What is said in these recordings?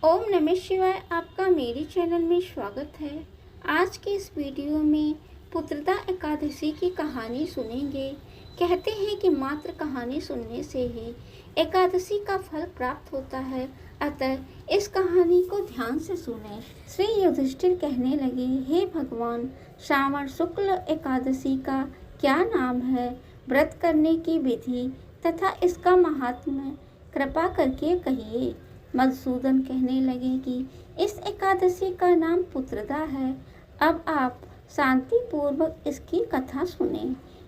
ओम नमः शिवाय। आपका मेरे चैनल में स्वागत है। आज के इस वीडियो में पुत्रदा एकादशी की कहानी सुनेंगे। कहते हैं कि मात्र कहानी सुनने से ही एकादशी का फल प्राप्त होता है, अतः इस कहानी को ध्यान से सुनें। श्री युधिष्ठिर कहने लगे, हे भगवान, श्रावण शुक्ल एकादशी का क्या नाम है, व्रत करने की विधि तथा इसका महात्म्य कृपा करके कहिए। मधुसूदन कहने लगे कि इस एकादशी का नाम पुत्रदा है। अब आप शांति पूर्वक इसकी कथा सुने।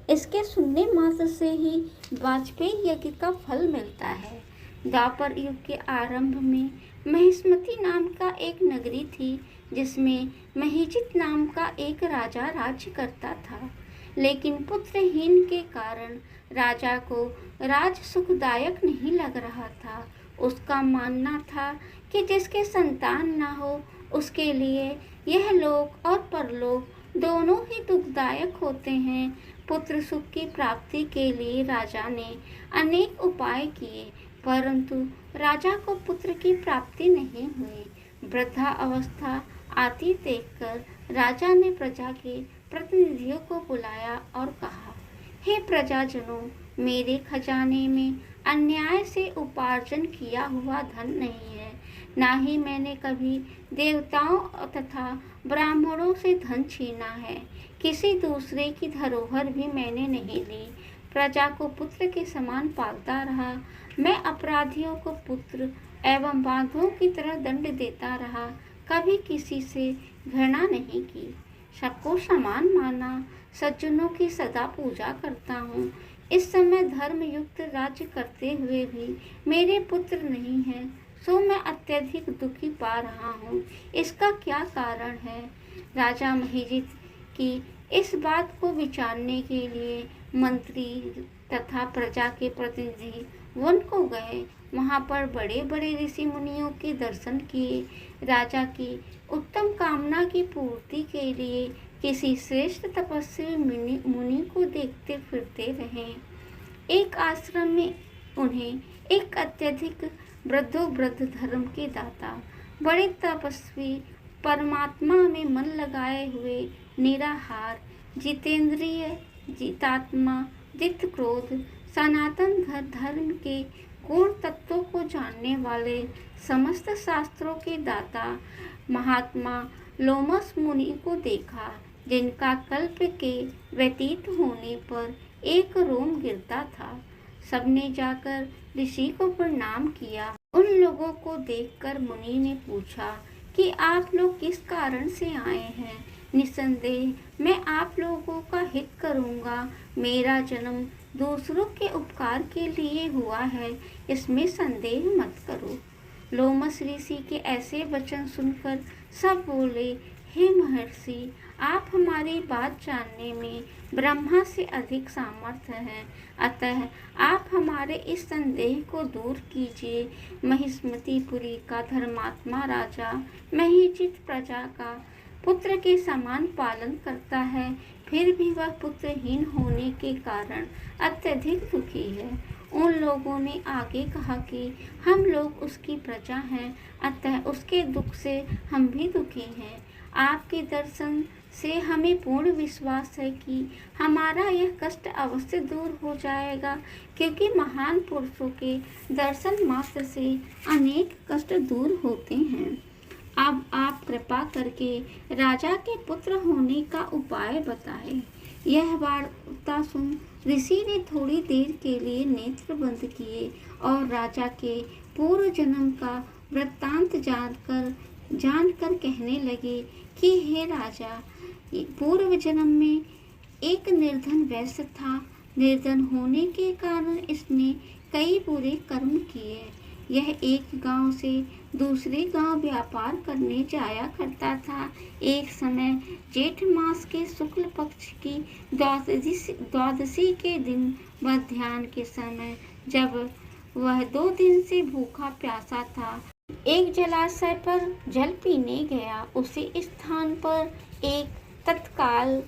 इसके सुनने मात्र से ही वाजपेयी यज्ञ का फल मिलता है। द्वापर युग के आरंभ में महिष्मती नाम का एक नगरी थी, जिसमें महीजित नाम का एक राजा राज्य करता था। लेकिन पुत्रहीन के कारण राजा को राज सुखदायक नहीं लग रहा था। उसका मानना था कि जिसके संतान न हो उसके लिए यह लोक और परलोक दोनों ही दुखदायक होते हैं। पुत्र सुख की प्राप्ति के लिए राजा ने अनेक उपाय किए, परंतु राजा को पुत्र की प्राप्ति नहीं हुई। वृद्धा अवस्था आती देखकर राजा ने प्रजा के प्रतिनिधियों को बुलाया और कहा, हे प्रजाजनों, मेरे खजाने में अन्याय से उपार्जन किया हुआ धन नहीं है, ना ही मैंने कभी देवताओं तथा ब्राह्मणों से धन छीना है। किसी दूसरे की धरोहर भी मैंने नहीं ली। प्रजा को पुत्र के समान पालता रहा। मैं अपराधियों को पुत्र एवं बांधवों की तरह दंड देता रहा। कभी किसी से घृणा नहीं की, सबको समान माना। सज्जनों की सदा पूजा करता हूँ। इस समय धर्म युक्त राज्य करते हुए भी मेरे पुत्र नहीं हैं, सो मैं अत्यधिक दुखी पा रहा हूँ। इसका क्या कारण है? राजा महीजित की इस बात को विचारने के लिए मंत्री तथा प्रजा के प्रतिनिधि वन को गए। वहाँ पर बड़े बड़े ऋषि मुनियों के दर्शन किए। राजा की उत्तम कामना की पूर्ति के लिए किसी श्रेष्ठ तपस्वी मुनि को देखते फिरते रहे। एक आश्रम में उन्हें एक अत्यधिक वृद्ध धर्म के दाता, बड़े तपस्वी, परमात्मा में मन लगाए हुए, निराहार, जितेंद्रिय, जितात्मा, जित क्रोध, सनातन धर्म के पूर्ण तत्वों को जानने वाले, समस्त शास्त्रों के दाता महात्मा लोमस मुनि को देखा, जिनका कल्प के व्यतीत होने पर एक रोम गिरता था। सबने जाकर ऋषि को प्रणाम किया। उन लोगों को देखकर मुनि ने पूछा कि आप लोग किस कारण से आए हैं। निसंदेह मैं आप लोगों का हित करूंगा। मेरा जन्म दूसरों के उपकार के लिए हुआ है, इसमें संदेह मत करो। लोमस ऋषि के ऐसे वचन सुनकर सब बोले, हे महर्षि, आप हमारी बात जानने में ब्रह्मा से अधिक सामर्थ्य हैं, अतः आप हमारे इस संदेह को दूर कीजिए। महिष्मतीपुरी का धर्मात्मा राजा महीजित प्रजा का पुत्र के समान पालन करता है, फिर भी वह पुत्रहीन होने के कारण अत्यधिक दुखी है। उन लोगों ने आगे कहा कि हम लोग उसकी प्रजा हैं, अतः उसके दुख से हम भी दुखी हैं। आपके दर्शन से हमें पूर्ण विश्वास है कि हमारा यह कष्ट अवश्य दूर हो जाएगा, क्योंकि महान पुरुषों के दर्शन मात्र से अनेक कष्ट दूर होते हैं। अब आप कृपा करके राजा के पुत्र होने का उपाय बताएं। यह वार्ता सुन ऋषि ने थोड़ी देर के लिए नेत्र बंद किए और राजा के पूर्व जन्म का वृत्तांत जानकर कहने लगे कि हे राजा, पूर्व जन्म में एक निर्धन वैश्य था। निर्धन होने के कारण इसने कई बुरे कर्म किए। यह एक गांव से दूसरे गांव व्यापार करने जाया करता था। एक समय जेठ मास के शुक्ल पक्ष की द्वादशी के दिन मध्याह्न के समय, जब वह 2 दिन से भूखा प्यासा था, एक जलाशय पर जल पीने गया। उसी स्थान पर एक तत्काल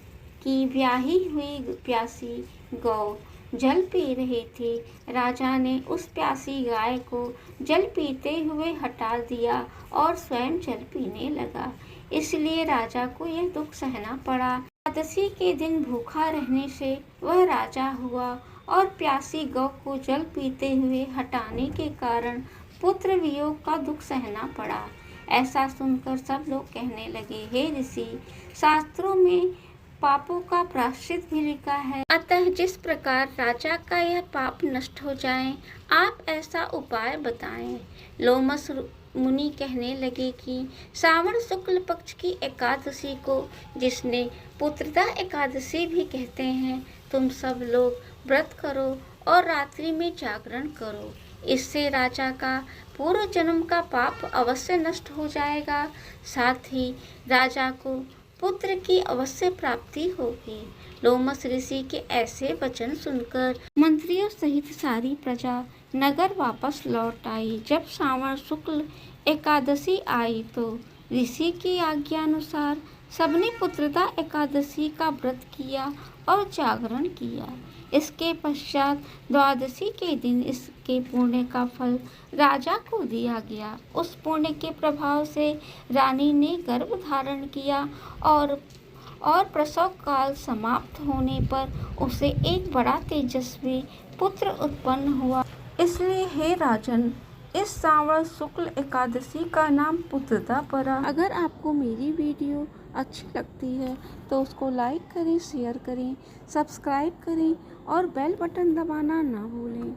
की ब्याही हुई प्यासी गौ जल पी रहे थे। राजा ने उस प्यासी गाय को जल पीते हुए हटा दिया और स्वयं जल पीने लगा। इसलिए राजा को यह दुख सहना पड़ा। एकादशी के दिन भूखा रहने से वह राजा हुआ और प्यासी गौ को जल पीते हुए हटाने के कारण पुत्र वियोग का दुख सहना पड़ा। ऐसा सुनकर सब लोग कहने लगे, हे ऋषि, शास्त्रों में पापों का प्रायश्चित भी लिखा है, अतः जिस प्रकार राजा का यह पाप नष्ट हो जाए, आप ऐसा उपाय बताएं। लोमस मुनि कहने लगे कि श्रावण शुक्ल पक्ष की एकादशी को, जिसने पुत्रदा एकादशी भी कहते हैं, तुम सब लोग व्रत करो और रात्रि में जागरण करो। इससे राजा का पूर्व जन्म का पाप अवश्य नष्ट हो जाएगा, साथ ही राजा को पुत्र की अवश्य प्राप्ति होगी। लोमस ऋषि के ऐसे वचन सुनकर मंत्रियों सहित सारी प्रजा नगर वापस लौट आई। जब श्रावण शुक्ल एकादशी आई तो ऋषि की आज्ञानुसार सबने पुत्रदा एकादशी का व्रत किया और जागरण किया। इसके पश्चात द्वादशी के दिन इसके पुण्य का फल राजा को दिया गया। उस पुण्य के प्रभाव से रानी ने गर्भ धारण किया और प्रसव काल समाप्त होने पर उसे एक बड़ा तेजस्वी पुत्र उत्पन्न हुआ। इसलिए हे राजन, इस श्रावण शुक्ल एकादशी का नाम पुत्रदा पड़ा। अगर आपको मेरी वीडियो अच्छी लगती है तो उसको लाइक करें, शेयर करें, सब्सक्राइब करें और बेल बटन दबाना ना भूलें।